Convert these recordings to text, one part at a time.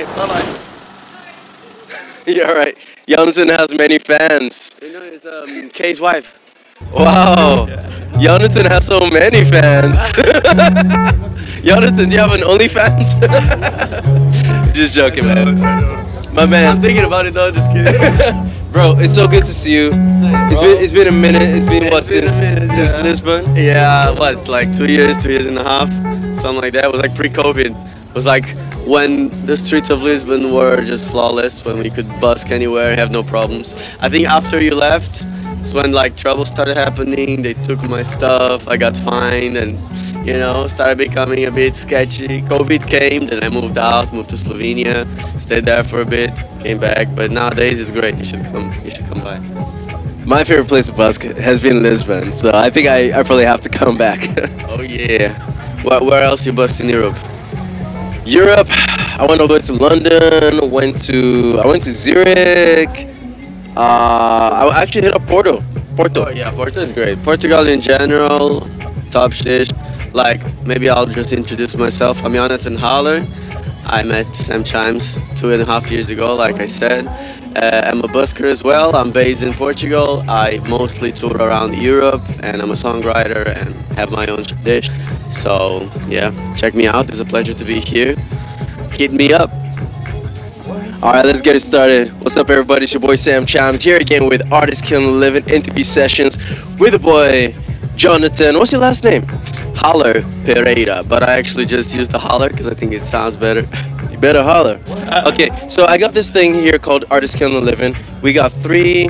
Okay, bye-bye. You're alright. Jonatan has many fans. You know, it's Kay's wife. Wow. Yeah. Jonatan has so many fans. Jonatan, do you have an OnlyFans? Just joking, man. My man. I'm thinking about it though, just kidding. Bro, it's so good to see you. It's been a minute. It's been what, since yeah. Lisbon? Yeah, what, like 2 years, 2 years and a half, something like that. It was like pre-COVID. It was like when the streets of Lisbon were just flawless, when we could busk anywhere, have no problems. I think after you left, it's when like trouble started happening. They took my stuff, I got fined, and you know, started becoming a bit sketchy. COVID came, then I moved out, moved to Slovenia, stayed there for a bit, came back. But nowadays it's great. You should come by. My favorite place to busk has been Lisbon, so I think I probably have to come back. Oh yeah. Where else you bust in Europe? Europe, I went over to London. I went to Zurich. I actually hit up Porto. Oh yeah, Porto is great. Portugal in general, top shish. Like, maybe I'll just introduce myself. I'm Jonatan Halle. I met Chimes 2.5 years ago, like I said. I'm a busker as well. I'm based in Portugal. I mostly tour around Europe, and I'm a songwriter and have my own dish. So yeah, check me out. It's a pleasure to be here. Hit me up. Alright, let's get it started. What's up, everybody? It's your boy Sam Chimes here again with Artists Killing the Living interview sessions with the boy Jonatan. What's your last name? Haller Pereira, but I actually just used the Haller because I think it sounds better. You better holler. Okay, so I got this thing here called Artists Killing the Living. We got pretty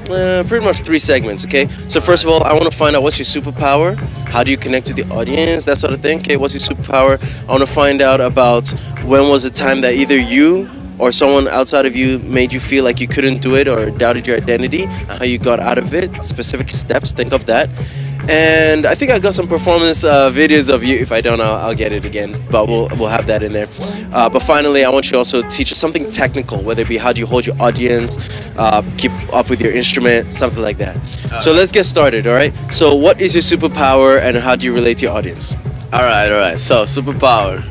much three segments, okay? So first of all, I want to find out what's your superpower, how do you connect with the audience, that sort of thing. Okay, what's your superpower? I want to find out about when was the time that either you or someone outside of you made you feel like you couldn't do it or doubted your identity, and how you got out of it, specific steps, think of that. And I think I got some performance videos of you. If I don't, I'll get it again, but we'll have that in there. But finally, I want you also to teach us something technical, whether it be how do you hold your audience, keep up with your instrument, something like that. So let's get started, all right? So what is your superpower and how do you relate to your audience? All right. So, superpower.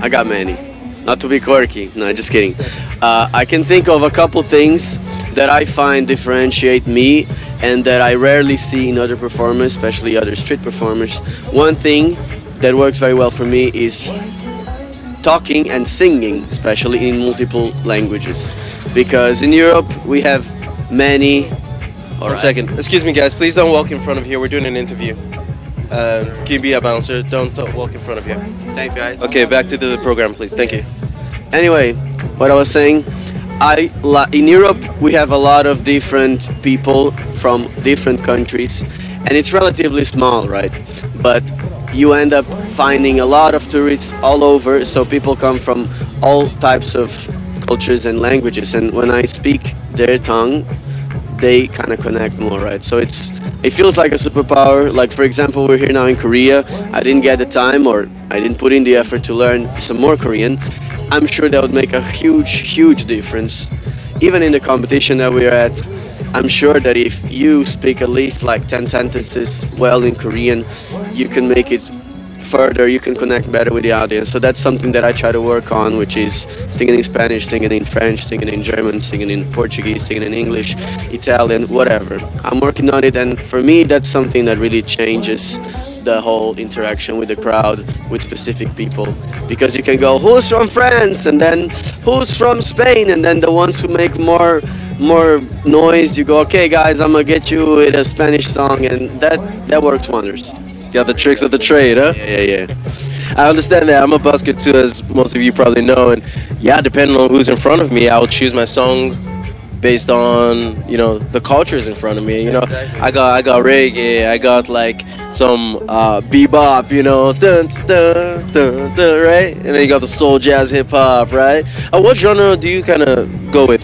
I got many. Not to be quirky. No, just kidding. I can think of a couple things that I find differentiate me and that I rarely see in other performers, especially other street performers. One thing that works very well for me is talking and singing, especially in multiple languages. Because in Europe, we have many... One second. Excuse me, guys. Please don't walk in front of here. We're doing an interview. Can you be a bouncer? Don't walk in front of here. Thanks, guys. Okay, back to the program, please. Thank you. Anyway, what I was saying, in Europe we have a lot of different people from different countries, and it's relatively small, right? But you end up finding a lot of tourists all over, so people come from all types of cultures and languages, and when I speak their tongue, they kind of connect more, right? So it feels like a superpower. Like, for example, we're here now in Korea. I didn't get the time, or I didn't put in the effort to learn some more Korean. I'm sure that would make a huge difference. Even in the competition that we're at, I'm sure that if you speak at least like 10 sentences well in Korean, you can make it further, you can connect better with the audience. So that's something that I try to work on, which is singing in Spanish, singing in French, singing in German, singing in Portuguese, singing in English, Italian, whatever. I'm working on it, and for me that's something that really changes the whole interaction with the crowd, with specific people, because you can go, who's from France, and then who's from Spain, and then the ones who make more noise, you go, okay guys, I'm gonna get you with a Spanish song, and that works wonders. Got the tricks of the trade, huh? Yeah. I understand that. I'm a busker too, as most of you probably know, and yeah, depending on who's in front of me, I will choose my song based on, you know, the cultures in front of me. You know, exactly. I got reggae, I got like some bebop, you know, dun, dun, dun, dun, right? And then you got the soul, jazz, hip hop, right? What genre do you kind of go with?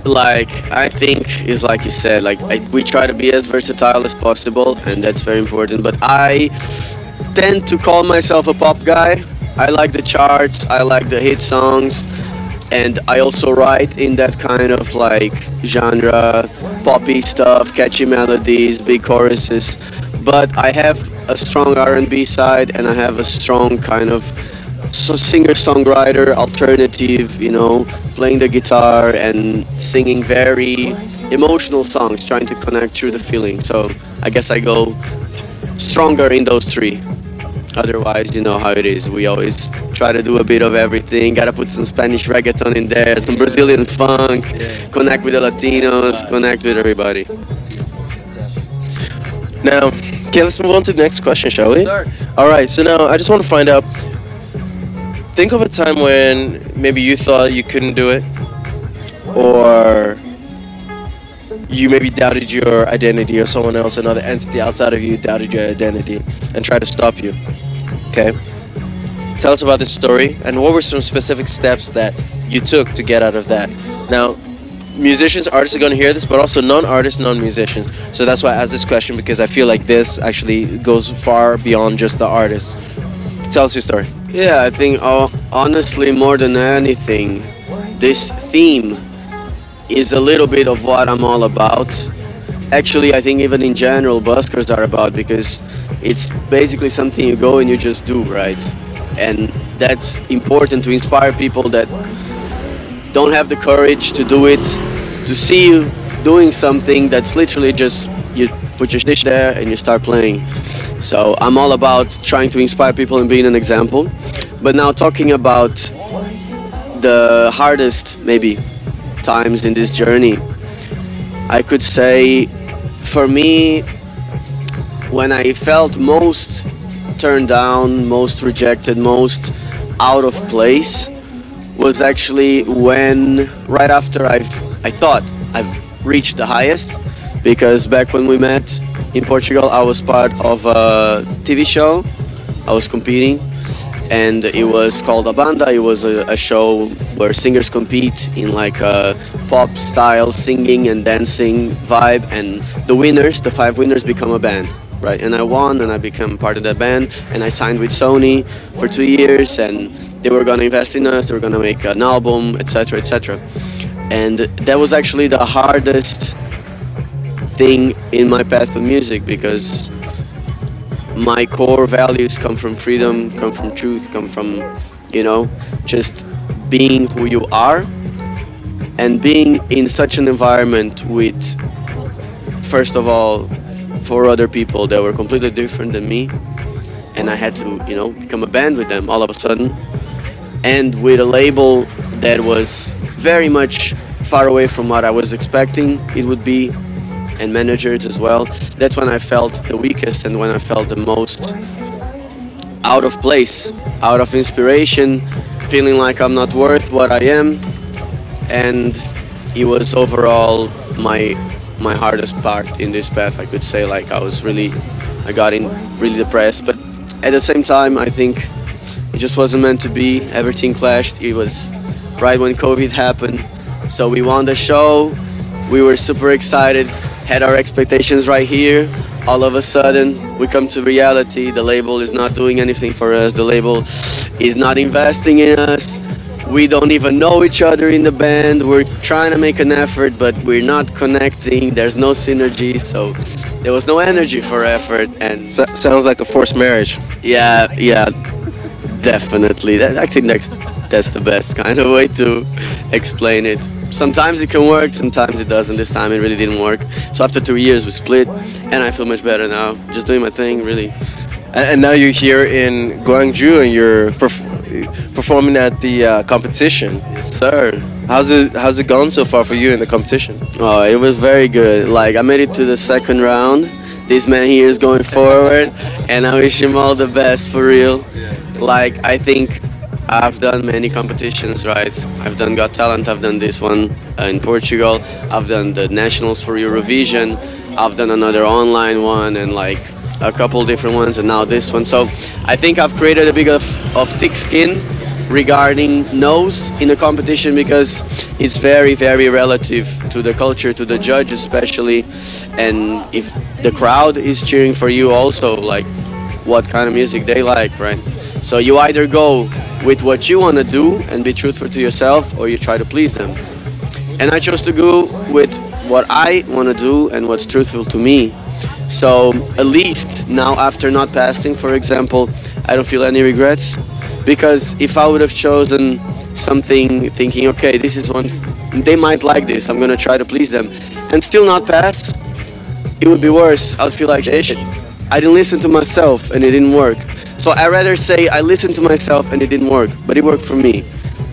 Like, I think is like you said, like we try to be as versatile as possible, and that's very important. But I tend to call myself a pop guy. I like the charts, I like the hit songs, and I also write in that kind of like genre, poppy stuff, catchy melodies, big choruses. But I have a strong R&B side, and I have a strong kind of so singer-songwriter, alternative, playing the guitar and singing very emotional songs, trying to connect through the feeling. So I guess I go stronger in those three. Otherwise, you know how it is. We always try to do a bit of everything. Gotta put some Spanish reggaeton in there, some Brazilian funk, connect with the Latinos, connect with everybody. Now, okay, let's move on to the next question, shall we? Sure. All right, so now I just want to find out, think of a time when maybe you thought you couldn't do it, or you maybe doubted your identity, or someone else, another entity outside of you doubted your identity and tried to stop you. Okay? Tell us about this story, and what were some specific steps that you took to get out of that? Now, musicians, artists are going to hear this, but also non-artists, non-musicians. So that's why I asked this question, because I feel like this actually goes far beyond just the artists. Tell us your story. Yeah, I think honestly, more than anything, this theme is a little bit of what I'm all about. Actually, I think even in general, buskers are about, because it's basically something you go and you just do, right? And that's important to inspire people that don't have the courage to do it, to see you doing something that's literally just, you put your dish there and you start playing. So I'm all about trying to inspire people and being an example. But now talking about the hardest, maybe, times in this journey, I could say for me, when I felt most turned down, most rejected, most out of place, was actually when, right after I thought I've reached the highest, because back when we met in Portugal, I was part of a TV show. I was competing, and it was called A Banda. It was a show where singers compete in like a pop style singing and dancing vibe, and the winners, the 5 winners, become a band, right? And I won, and I became part of that band, and I signed with Sony for 2 years, and they were gonna invest in us, they were gonna make an album, etc., etc. And that was actually the hardest thing in my path of music, because my core values come from freedom, come from truth, come from, just being who you are, and being in such an environment with, first of all, 4 other people that were completely different than me, and I had to, become a band with them all of a sudden, and with a label that was very much far away from what I was expecting it would be, and managers as well. That's when I felt the weakest, and when I felt the most out of place, out of inspiration, feeling like I'm not worth what I am. And it was overall my hardest part in this path, I could say. Like I got in really depressed, but at the same time I think it just wasn't meant to be. Everything clashed. It was right when COVID happened, so we won the show, we were super excited, had our expectations right here. All of a sudden we come to reality. The label is not doing anything for us, the label is not investing in us, we don't even know each other in the band, we're trying to make an effort but we're not connecting, there's no synergy, so there was no energy for effort. And Sounds like a forced marriage. yeah, definitely. I think that's the best kind of way to explain it. Sometimes it can work, sometimes it doesn't. This time it really didn't work. So after 2 years we split, and I feel much better now. Just doing my thing, really. And now you're here in Gwangju, and you're performing at the competition. Yes, sir. How's it gone so far for you in the competition? Oh, it was very good. Like, I made it to the 2nd round. This man here is going forward, and I wish him all the best, for real. Like, I think I've done many competitions, right? I've done Got Talent, I've done this one in Portugal, I've done the Nationals for Eurovision, I've done another online one, and like a couple different ones, and now this one. So I think I've created a bit of thick skin regarding no's in the competition, because it's very, very relative to the culture, to the judge especially, and if the crowd is cheering for you also, like what kind of music they like, right? So you either go with what you want to do and be truthful to yourself, or you try to please them. And I chose to go with what I want to do and what's truthful to me. So at least now, after not passing, for example, I don't feel any regrets, Because if I would have chosen something thinking, okay, this is one, they might like this, I'm gonna try to please them, and still not pass, it would be worse. I would feel like, shit, I didn't listen to myself and it didn't work. So I rather say I listened to myself and it didn't work, but it worked for me.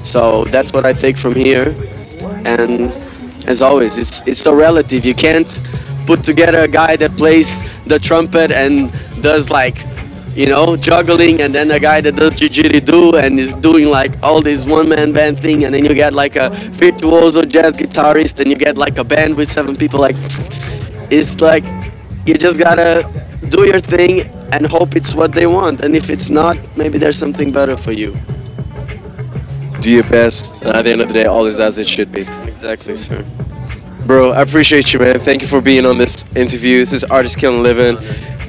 So that's what I take from here. And as always, it's so relative. You can't put together a guy that plays the trumpet and does like, you know, juggling, and then a guy that does didgeridoo and is doing like all this one-man band thing, and then you get like a virtuoso jazz guitarist and you get like a band with 7 people. Like, it's like you just gotta do your thing and hope it's what they want, and if it's not, maybe there's something better for you. Do your best, and at the end of the day, all is as it should be. Exactly, sir. Bro, I appreciate you, man. Thank you for being on this interview. This is Artists Killing Living.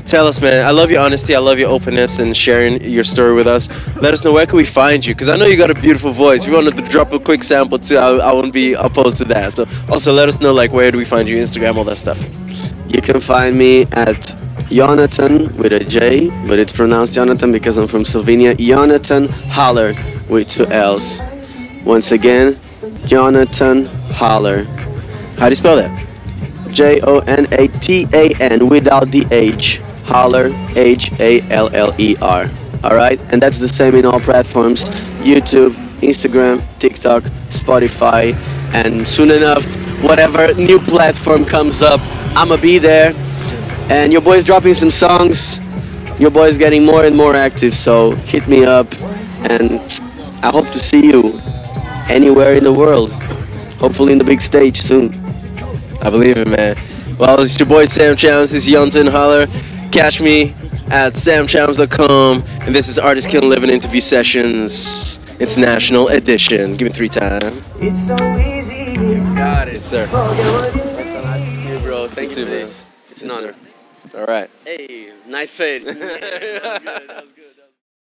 Tell us, man. I love your honesty. I love your openness and sharing your story with us. Let us know, where can we find you? Because I know you got a beautiful voice. If you wanted to drop a quick sample too, I wouldn't be opposed to that. So also let us know, like, where do we find you? Instagram, all that stuff. You can find me at Jonatan with a J, but it's pronounced Jonatan because I'm from Slovenia. Jonatan Halle with 2 L's. Once again, Jonatan Halle. How do you spell that? Jonatan without the H. Haller, Haller. Alright? And that's the same in all platforms: YouTube, Instagram, TikTok, Spotify, and soon enough, whatever new platform comes up, I'ma be there. And your boy's dropping some songs. Your boy's getting more and more active, so hit me up. And I hope to see you anywhere in the world. Hopefully in the big stage soon. I believe it, man. Well, it's your boy Sam Chimes. This is Jonatan Halle. Catch me at samchimes.com. And this is Artists Killing Living Interview Sessions International Edition. Give me 3 times. It's so easy. You got it, sir. Bro, thank you for bro. this. It's an honor. All right. Hey, nice fade. That was good.